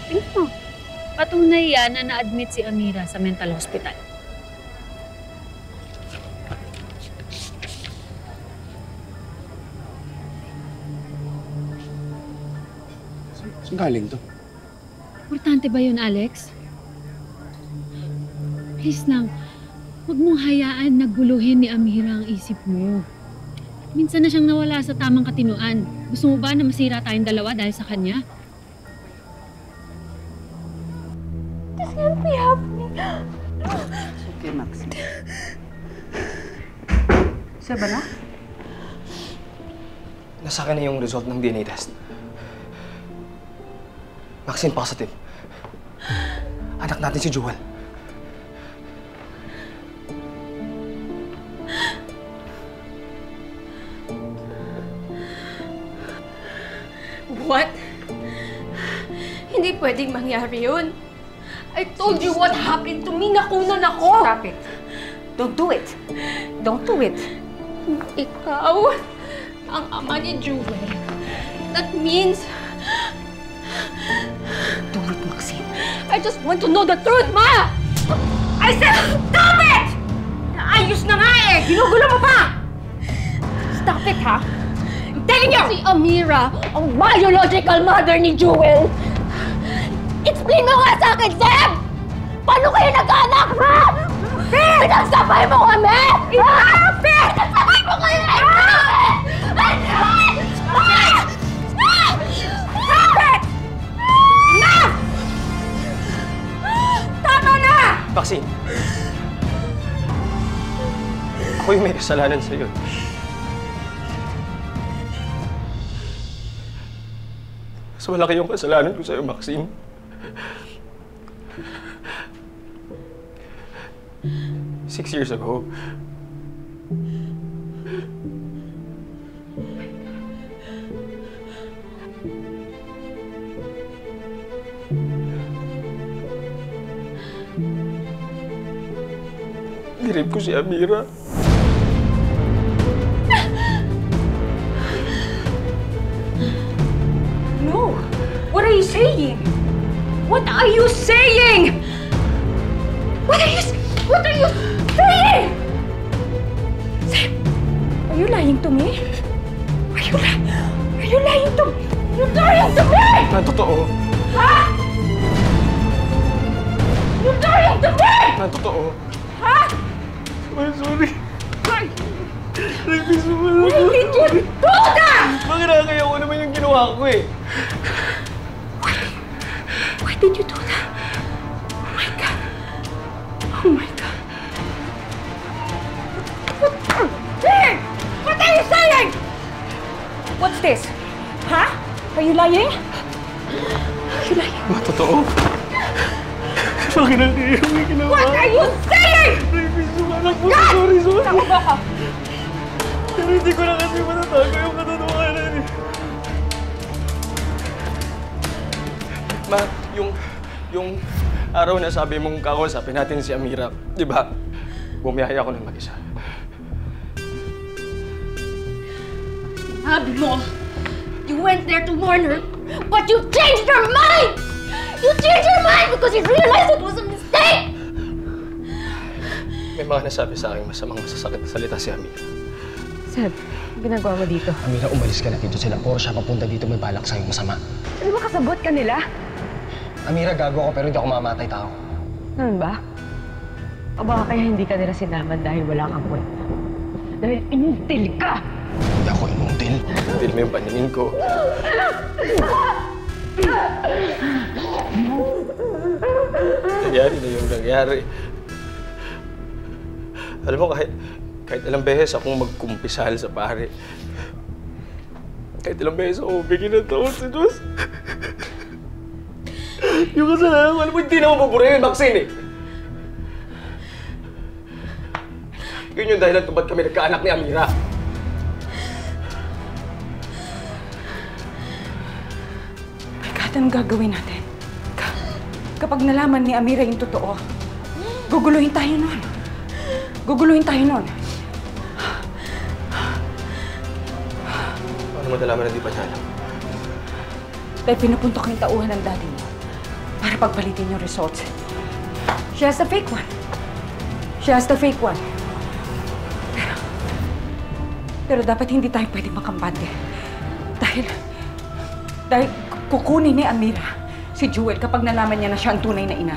Tingnan mo. Patunay yan na na-admit si Amira sa mental hospital. Saan galing to? Importante ba yun, Alex? Please lang, huwag mong hayaan na guluhin ni Amira ang isip mo. Minsan na siyang nawala sa tamang katinuan. Gusto mo ba na masira tayong dalawa dahil sa kanya? This can't be happening. It's okay, Maxine. Siya ba na? Nasa akin na yung result ng DNA test. Maxine, positive. Anak natin si Jewel. What? Hindi pwedeng mangyari yun. I told you what happened to me. Nakunan ako. Stop it. Don't do it. Don't do it. Ikaw, ang ama ni Jewel. That means... Do it, Maxine. I just want to know the truth, Ma! I said, stop it! Naayos na nga eh! Ginugulo mo pa! Stop it, ha? I'm telling you! Si Amira, ang biological mother ni Jewel. Explain mo nga sa akin, Seb! Paano kayo nag-anak, ha? Pinagsabay mo kami! Pinagsabay mo kayo! Stop it! Enough! Tama na! Maxine! Ako yung may kasalanan sa'yo. Mas malaki yung kasalanan ko sa'yo, Maxine. Six years ago, nirip ko si Amira. No! What are you saying? What are you saying? What are you saying? Sam, are you lying to me? Are you lying to me? You're lying to me! Na totoo. Ha? You're lying to me! Na totoo. Ha? I'm sorry. Why? Nagpisumal Why ako. did you do that? Bakit nakakaya ko naman yung ginawa ko eh? Why did you do that? Oh my God. Oh my God. What are you saying? What's this? Huh? Are you lying? Are you lying? Ma, totoo. Bakit nakakaya yung ginawa? What are you saying? Nagpisumal ako. God! Sorry. Takbo ka. Pero hindi ko na kasi matatago yung katotohanan eh. Ma, yung araw na sabi mong kakausapin natin si Amira, di ba? Bumiyaya ako ng mag-isa. Sabi mo, you went there to warn her, but you changed your mind! You changed your mind because you realized it was a mistake! May mga nasabi sa akin masamang masasakit na salita si Amira. Seb, ginagawa mo dito? Amira, umalis ka na dito. Sila puro siya papunta dito may balak sa'yo masama. Ano ba kasabot ka nila? Amira, gago ako pero hindi ako mamatay tao. Ano ba? O baka kaya hindi ka nila sinaman dahil wala kang kwenta? Dahil inutil ka! Hindi ako inuntil. Inuntil mo yung paningin ko. Nangyari na yung nangyari. Alam mo, kahit ilang beses akong magkumpisal sa pare. Kahit ilang beses ako bigyan ng tawad sa Diyos. Yung kasalanan ko, alam mo, hindi na mabubura yun, Maxine eh. Yun yung dahilan kung ba't kami nagkaanak ni Amira. My God, anong gagawin natin? Kapag nalaman ni Amira yung totoo, guguluhin tayo nun. Guguluhin tayo nun. Paano mo nalaman na di pa niya alam? Dahil pinupuntok yung tauhan ng daddy mo. para pagpalitin yung results. She has the fake one. She has the fake one. Pero dapat hindi tayo pwede makampante. Dahil kukunin ni Amira si Jewel kapag nalaman niya na siya ang tunay na ina.